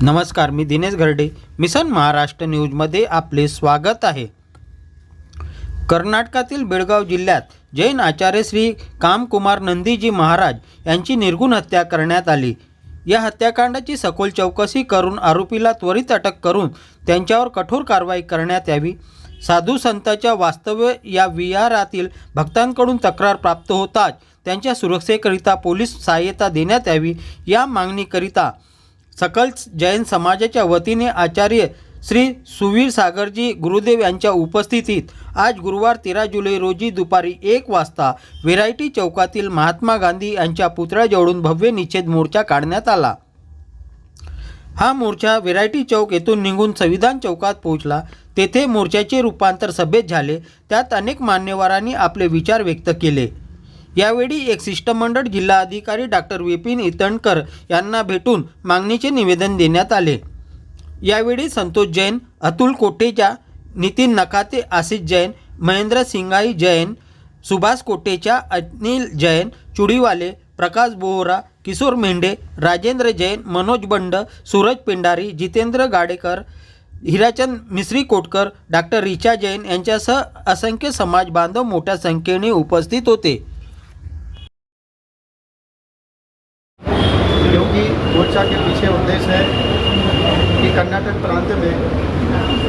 नमस्कार, मी दिनेश घरडे. मिशन महाराष्ट्र न्यूजमध्ये आपले स्वागत आहे. कर्नाटकातील बेळगाव जिल्ह्यात जैन आचार्य श्री कामकुमार नंदीजी महाराज यांची निर्घुण हत्या करण्यात आली. या हत्याकांडाची सखोल चौकशी करून आरोपीला त्वरित अटक करून त्यांच्यावर कठोर कारवाई करण्यात यावी. साधू संतांच्या वास्तव्य या विहारातील भक्तांकडून तक्रार प्राप्त होताच त्यांच्या सुरक्षेकरिता पोलीस सहाय्यता देण्यात यावी. या मागणीकरिता सकल जैन समाजाच्या वतीने आचार्य श्री सुवीर सागरजी गुरुदेव यांच्या उपस्थितीत आज गुरुवार 13 जुलै रोजी दुपारी 1 वाजता व्हेरायटी चौकातील महात्मा गांधी यांच्या पुतळ्याजवळून भव्य निषेध मोर्चा काढण्यात आला. हा मोर्चा व्हेरायटी चौक येथून निघून संविधान चौकात पोहोचला. तेथे मोर्चाचे रूपांतर सभेत झाले. त्यात अनेक मान्यवरांनी आपले विचार व्यक्त केले. यावेळी एक शिष्टमंडळ जिल्हाधिकारी डॉक्टर विपिन इटणकर यांना भेटून मागणीचे निवेदन देण्यात आले. यावेळी संतोष जैन, अतुल कोटेचा, नितीन नकाते, आशिष जैन, महेंद्र सिंगाई जैन, सुभाष कोटेचा, अनिल जैन चुडीवाले, प्रकाश बोहरा, किशोर मेंढे, राजेंद्र जैन, मनोज बंड, सूरज पिंडारी, जितेंद्र गाडेकर, हिराचंद मिश्री कोटकर, डॉक्टर रिचा जैन यांच्यासह असंख्य समाज बांधव मोठ्या संख्येने उपस्थित होते. क्योंकि मोर्चा के पीछे उद्देश्य है कि कर्नाटक प्रांत में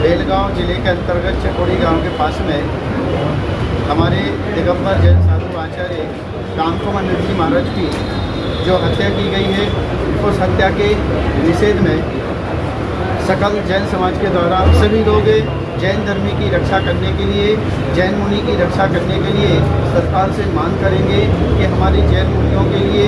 बेलगांव जिले के अंतर्गत चकोड़ी गांव के पास में हमारे दिगंबर जैन साधु आचार्य कामकुमार नंदीजी महाराज की जो हत्या की गई है, उस हत्या के निषेध में सकल जैन समाज के द्वारा सभी लोग जैन धर्म की रक्षा करने के लिए, जैन मुनि की रक्षा करने के लिए सरकार से मांग करेंगे कि हमारी जैन मुनियों के लिए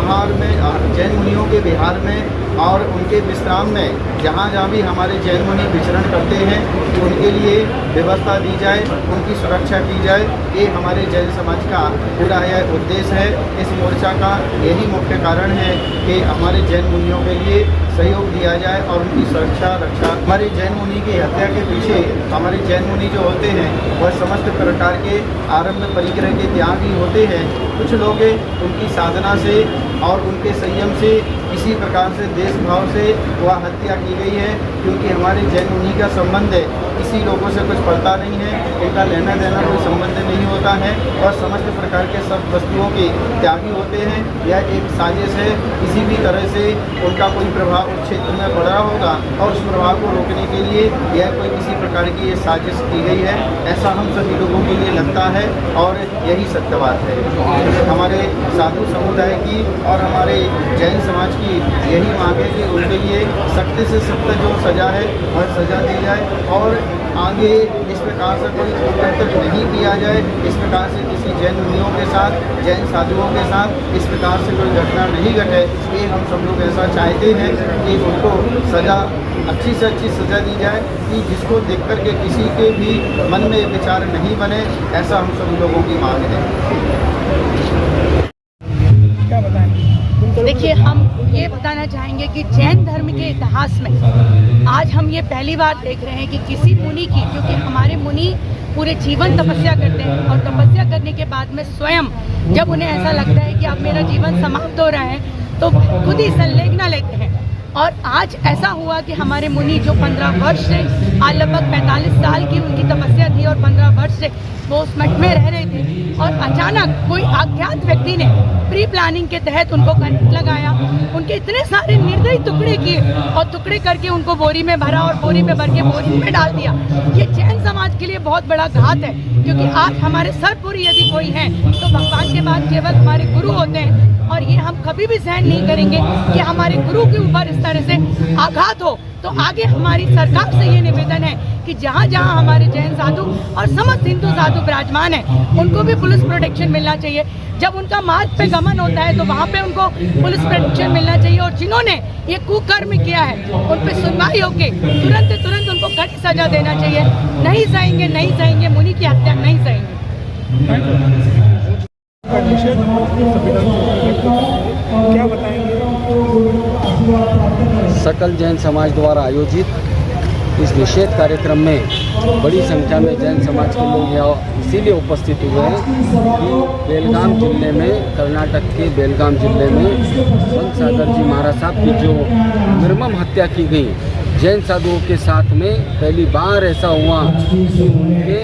आहार में, जैन मुनियों के विहार में और उनके विश्राम में जहाँ जहाँ भी हमारे जैन मुनि विचरण करते हैं उनके लिए व्यवस्था दी जाए, उनकी सुरक्षा की जाए. ये हमारे जैन समाज का पूरा यह उद्देश्य है. इस मोर्चा का यही मुख्य कारण है कि हमारे जैन मुनियों के लिए सहयोग दिया जाए और उनकी सुरक्षा रक्षा. हमारे जैन मुनि की हत्या के पीछे हमारे जैन मुनि जो होते हैं वह समस्त प्रकार के आरंभ परिग्रह के त्यागी होते हैं. कुछ लोग उनकी साधना से और उनके संयम से किसी प्रकार से देश भाव से वह हत्या की गई है. क्योंकि हमारे जैन मुनि का संबंध किसी लोगों से कुछ पड़ता नहीं है, उनका लेना देना कोई संबंध नहीं होता है और समस्त प्रकार के सब वस्तुओं के त्यागी होते हैं. यह एक साजिश है. किसी भी तरह से उनका कोई प्रभाव उस क्षेत्र में पड़ रहा होगा और उस प्रभाव को रोकने के लिए यह कोई किसी प्रकार की ये साजिश की गई है, ऐसा हम सभी लोगों के लिए लगता है और यही सत्य बात है. हमारे साधु समुदाय की और हमारे जैन समाज की यही मांग है कि उनके लिए सख्त से सख्त जो सज़ा है वह सज़ा दी जाए और आगे इस प्रकार से कोई उत्तर नहीं किया जाए. इस प्रकार से किसी जैन मुनियों के साथ, जैन साधुओं के साथ इस प्रकार से कोई घटना नहीं घटे. ये हम सब लोग ऐसा चाहते हैं कि उनको सज़ा, अच्छी से अच्छी सज़ा दी जाए कि जिसको देख कर के किसी के भी मन में विचार नहीं बने. ऐसा हम सभी लोगों की मांग है. क्या बताएंगे? देखिए, हम ये बताना चाहेंगे कि जैन धर्म के इतिहास में आज हम ये पहली बार देख रहे हैं कि किसी मुनि की, क्योंकि हमारे मुनि पूरे जीवन तपस्या करते हैं और तपस्या करने के बाद में स्वयं जब उन्हें ऐसा लगता है कि अब मेरा जीवन समाप्त हो रहा है तो खुद ही संलेखना लेते हैं. और आज ऐसा हुआ कि हमारे मुनि जो 15 वर्ष से, आज लगभग 45 साल की उनकी तपस्या थी और 15 वर्ष से वो उस मठ में रह रहे थे और अचानक कोई अज्ञात व्यक्ति ने प्री प्लानिंग के तहत उनको करंट लगाया. उनके इतने सारे निर्दयी टुकड़े किए और टुकड़े करके उनको बोरी में भरा और बोरी में भर के बोरी में डाल दिया. ये जैन समाज के लिए बहुत बड़ा घात है, क्योंकि आज हमारे सरपुरी यदि कोई है तो भगवान के बाद केवल हमारे गुरु होते हैं और ये हम कभी भी सहन नहीं करेंगे कि हमारे गुरु के ऊपर इस तरह से आघात हो. तो आगे हमारी सरकार से ये निवेदन है कि जहाँ जहाँ हमारे जैन साधु और समस्त हिंदू साधु विराजमान हैं उनको भी पुलिस प्रोटेक्शन मिलना चाहिए. जब उनका मार्ग पे गमन होता है तो वहाँ पे उनको पुलिस प्रोटेक्शन मिलना चाहिए और जिन्होंने ये कुकर्म किया है उन पे सुनवाई होके तुरंत उनको कड़ी सजा देना चाहिए. नहीं सहेंगे, मुनि की हत्या नहीं सहेंगे. क्या बताएंगे? सकल जैन समाज द्वारा आयोजित इस निषेध कार्यक्रम में बड़ी संख्या में जैन समाज के लोग यहाँ इसीलिए उपस्थित हुए हैं कि बेलगाम जिले में, कर्नाटक के बेलगाम जिले में संत सागर जी महाराज साहब की जो निर्मम हत्या की गई जैन साधुओं के साथ में, पहली बार ऐसा हुआ कि उनके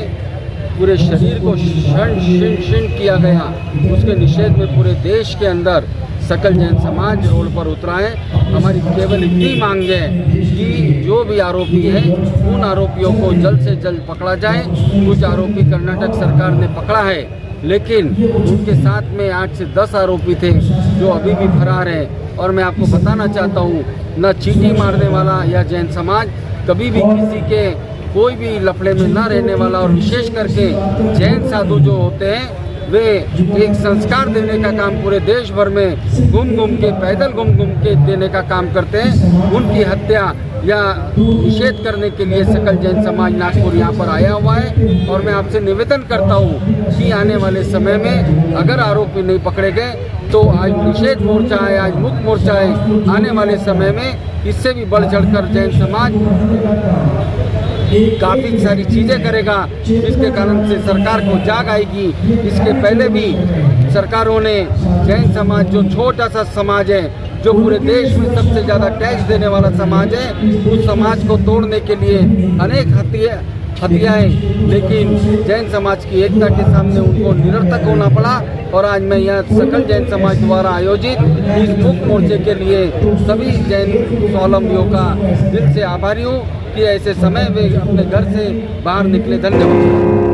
पूरे शरीर को क्षण किया गया। उसके निषेध में पूरे देश के अंदर सकल जैन समाज रोड पर उतरा है। हमारी केवल इतनी मांग है कि जो भी आरोपी हैं उन आरोपियों को जल्द से जल्द पकड़ा जाए। कुछ आरोपी कर्नाटक सरकार ने पकड़ा है, लेकिन उनके साथ में 8 से 10 आरोपी थे जो अभी भी फरार हैं। और मैं आपको बताना चाहता हूँ, न चींटी मारने वाला या जैन समाज कभी भी किसी के कोई भी लफड़े में न रहने वाला, और विशेष करके जैन साधु जो होते हैं वे एक संस्कार देने का काम पूरे देश भर में पैदल घूम के देने का काम करते हैं। उनकी हत्या या निषेध करने के लिए सकल जैन समाज नागपुर यहाँ पर आया हुआ है। और मैं आपसे निवेदन करता हूँ कि आने वाले समय में अगर आरोपी नहीं पकड़े गए तो आज निषेध मोर्चा है, आज मुक्त मोर्चा है। आने वाले समय में इससे भी बढ़ चढ़कर जैन समाज काफ़ी सारी चीज़ें करेगा, जिसके कारण से सरकार को जाग आएगी। इसके पहले भी सरकारों ने जैन समाज, जो छोटा सा समाज है, जो पूरे देश में सबसे ज़्यादा टैक्स देने वाला समाज है, उस समाज को तोड़ने के लिए अनेक हत्याएं, लेकिन जैन समाज की एकता के सामने उनको निरर्थक होना पड़ा। और आज मैं यह सकल जैन समाज द्वारा आयोजित इस मुक्त मोर्चे के लिए सभी जैन स्वावलंबियों का दिल से आभारी हूँ कि ऐसे समय वे अपने घर से बाहर निकले। धन्यवाद।